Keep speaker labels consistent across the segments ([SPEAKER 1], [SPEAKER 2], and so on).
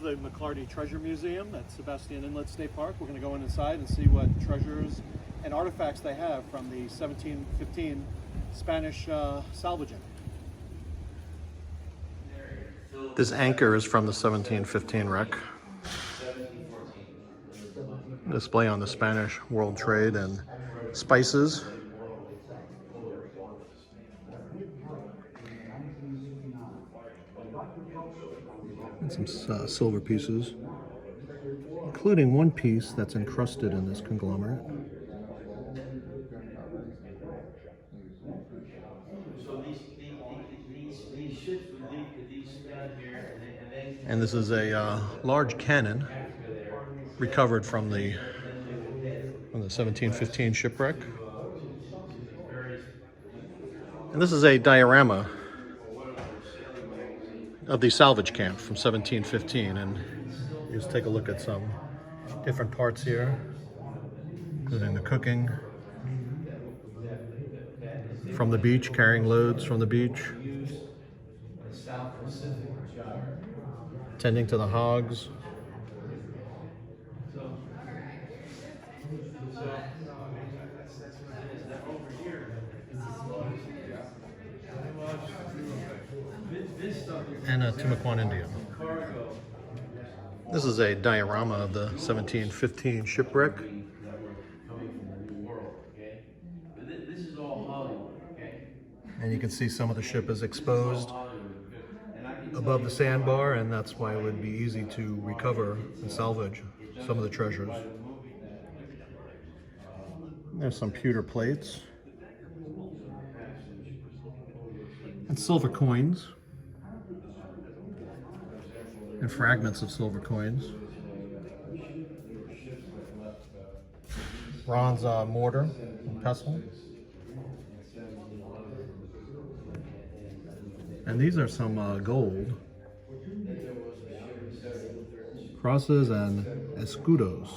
[SPEAKER 1] the McLarty Treasure Museum at Sebastian Inlet State Park. We're going to go inside and see what treasures and artifacts they have from the 1715 Spanish salvaging. This anchor is from the 1715 wreck. Display on the Spanish world trade and spices. And some silver pieces, including one piece that's encrusted in this conglomerate. And this is a large cannon recovered from the 1715 shipwreck. And this is a diorama of the salvage camp from 1715, and you just take a look at some different parts here, including the cooking from the beach, carrying loads from the beach, tending to the hogs. And a Timucuan Indian. This is a diorama of the 1715 shipwreck. And you can see some of the ship is exposed above the sandbar, and that's why it would be easy to recover and salvage some of the treasures. There's some pewter plates and silver coins and fragments of silver coins. Bronze mortar and pestle. And these are some gold. Crosses and escudos.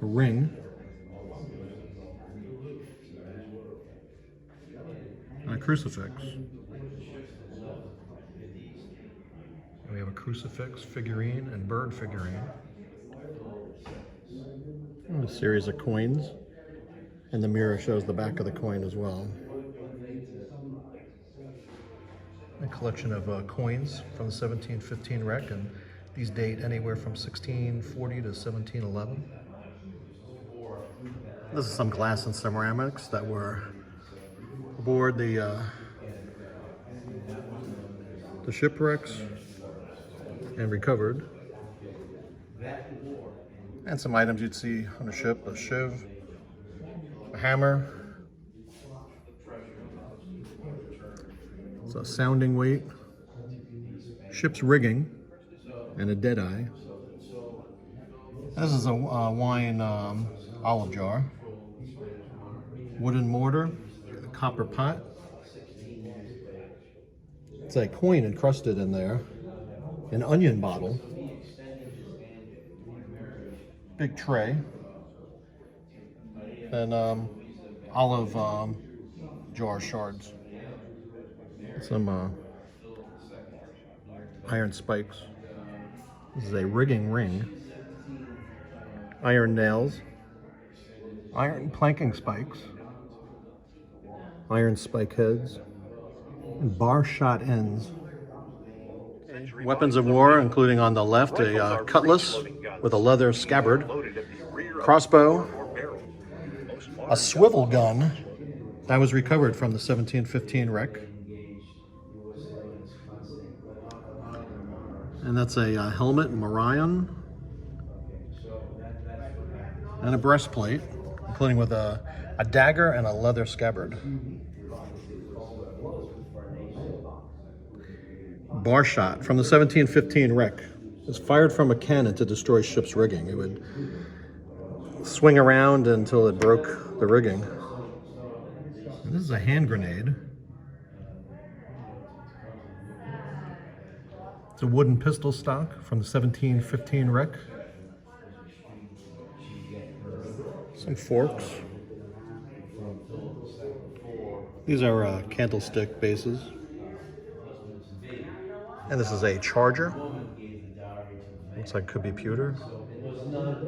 [SPEAKER 1] A ring. And a crucifix. We have a crucifix figurine and bird figurine. And a series of coins. And the mirror shows the back of the coin as well. A collection of coins from the 1715 wreck, and these date anywhere from 1640 to 1711. This is some glass and ceramics that were aboard the shipwrecks and recovered. And some items you'd see on a ship: a shiv, a hammer, it's a sounding weight, ship's rigging, and a deadeye. This is a wine olive jar, wooden mortar, a copper pot. It's a coin encrusted in there, an onion bottle, big tray, and olive jar shards. Some iron spikes. This is a rigging ring. Iron nails. Iron planking spikes. Iron spike heads. And bar shot ends. Weapons of war, including on the left a cutlass with a leather scabbard, crossbow, a swivel gun that was recovered from the 1715 wreck. And that's a helmet, morion, and a breastplate, including with a dagger and a leather scabbard. Bar shot from the 1715 wreck. It was fired from a cannon to destroy ship's rigging. It would swing around until it broke the rigging. And this is a hand grenade. It's a wooden pistol stock from the 1715 wreck. Some forks. These are candlestick bases. And this is a charger. Looks like could be pewter.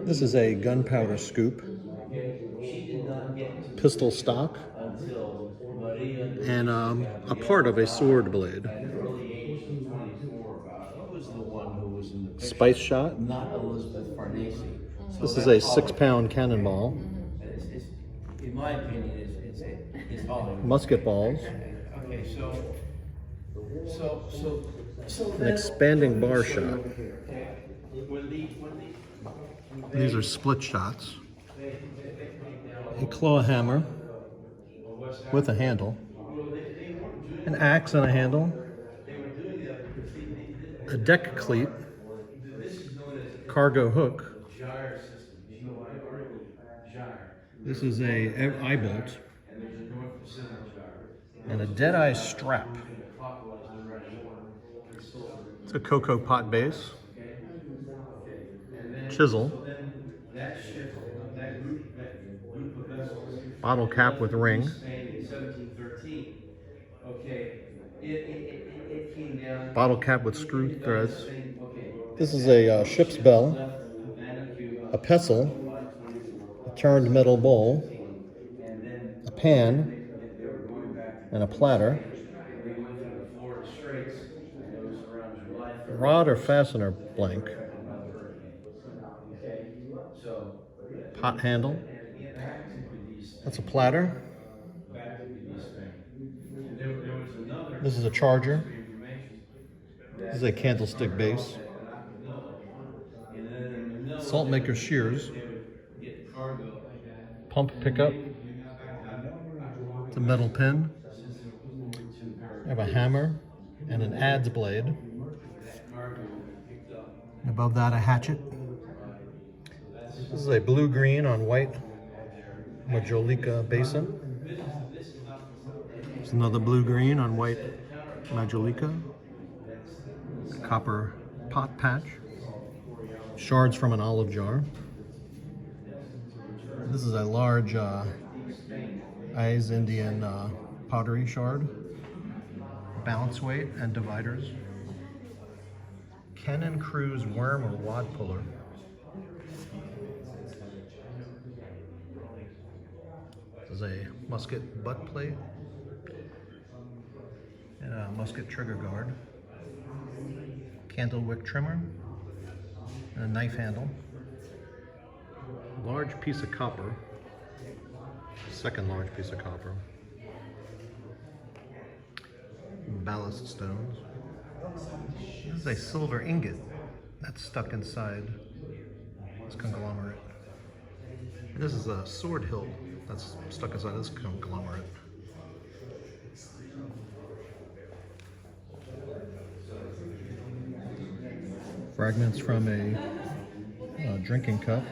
[SPEAKER 1] This is a gunpowder scoop, pistol stock, and a part of a sword blade. Spice shot. This is a 6-pound cannonball.
[SPEAKER 2] In my opinion, it's Hollywood.
[SPEAKER 1] Musket balls.
[SPEAKER 2] Okay, so
[SPEAKER 1] An expanding bar shot. These are split shots. A claw hammer with a handle. An axe and a handle. A deck cleat. Cargo hook. This is a eye bolt. And a dead-eye strap. It's a cocoa pot base. Chisel. Bottle cap with ring. Bottle cap with screw threads. This is a ship's bell. A pestle. A turned metal bowl. A pan. And a platter. Rod or fastener blank. Pot handle. That's a platter. This is a charger. This is a candlestick base. Salt maker shears. Pump pickup. It's a metal pin. I have a hammer and an adze blade. And above that, a hatchet. This is a blue-green on white majolica basin. There's another blue-green on white majolica. Copper pot patch. Shards from an olive jar. This is a large Eyes Indian pottery shard. Balance weight and dividers. Cannon Cruise worm or wad puller. This is a musket butt plate and a musket trigger guard. Candle wick trimmer and a knife handle. Large piece of copper. Second large piece of copper. Ballast stones. This is a silver ingot that's stuck inside this conglomerate. And this is a sword hilt that's stuck inside this conglomerate. Fragments from a drinking cup.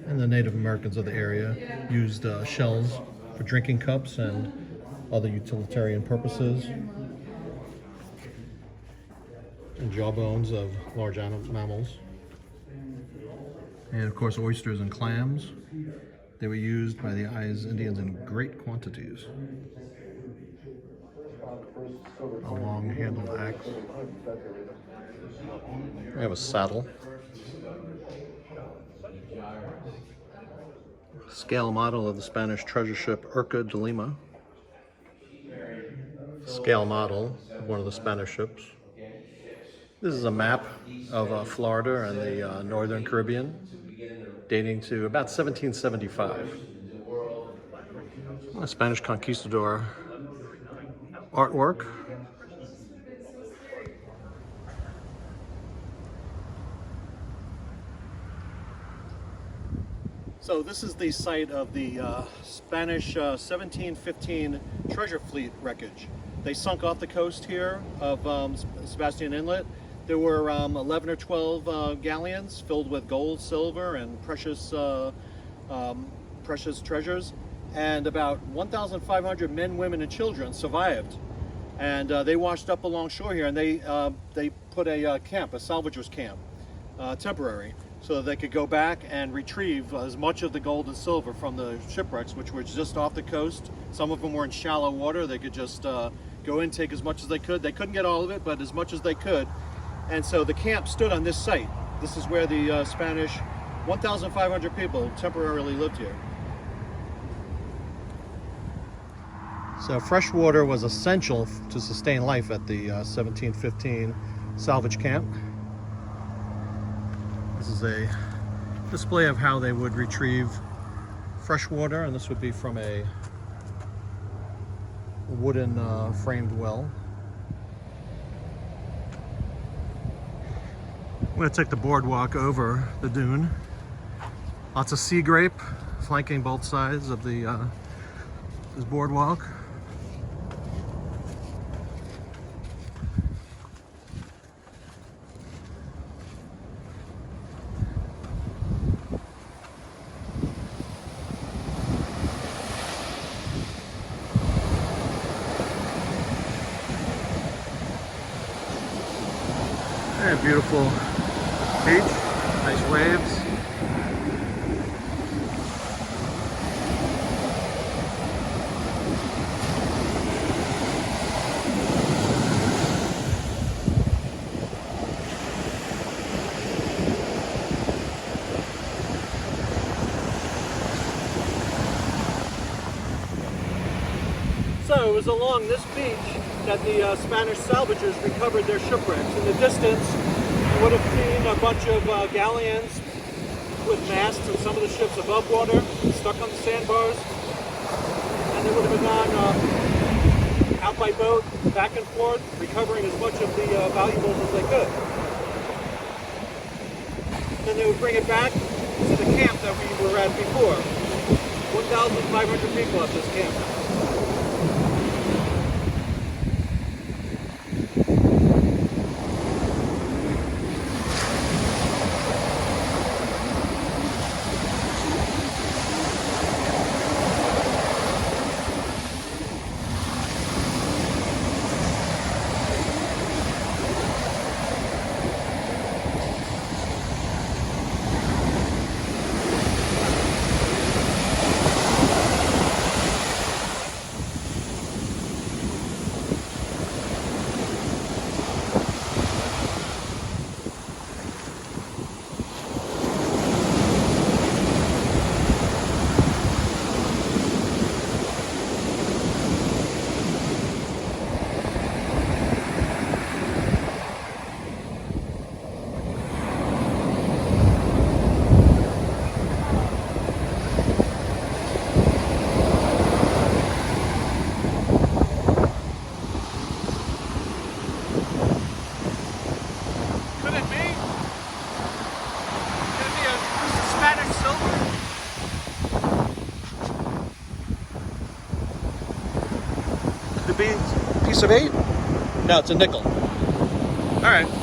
[SPEAKER 1] And the Native Americans of the area used shells for drinking cups and other utilitarian purposes. And jawbones of large mammals. And of course oysters and clams. They were used by the Eyes Indians in great quantities. A long-handled axe. We have a saddle. Scale model of the Spanish treasure ship Urca de Lima. Scale model of one of the Spanish ships. This is a map of Florida and the Northern Caribbean, dating to about 1775. A Spanish conquistador artwork. So this is the site of the Spanish 1715 treasure fleet wreckage. They sunk off the coast here of Sebastian Inlet. There were 11 or 12 galleons filled with gold, silver, and precious treasures. And about 1,500 men, women, and children survived. And they washed up along shore here, and they put a camp, a salvagers camp, temporary, so that they could go back and retrieve as much of the gold and silver from the shipwrecks, which were just off the coast. Some of them were in shallow water. They could just go in, take as much as they could. They couldn't get all of it, but as much as they could. And so the camp stood on this site. This is where the Spanish 1,500 people temporarily lived here. So fresh water was essential to sustain life at the 1715 salvage camp. This is a display of how they would retrieve fresh water, and this would be from a wooden framed well. I'm going to take the boardwalk over the dune. Lots of sea grape flanking both sides of the this boardwalk. And beautiful beach, nice waves. So it was along this beach that the Spanish salvagers recovered their shipwrecks. In the distance, you would have seen a bunch of galleons with masts and some of the ships above water, stuck on the sandbars. And they would have been on out by boat, back and forth, recovering as much of the valuables as they could. Then they would bring it back to the camp that we were at before. 1,500 people at this camp. Piece of 8? No, it's a nickel. All right.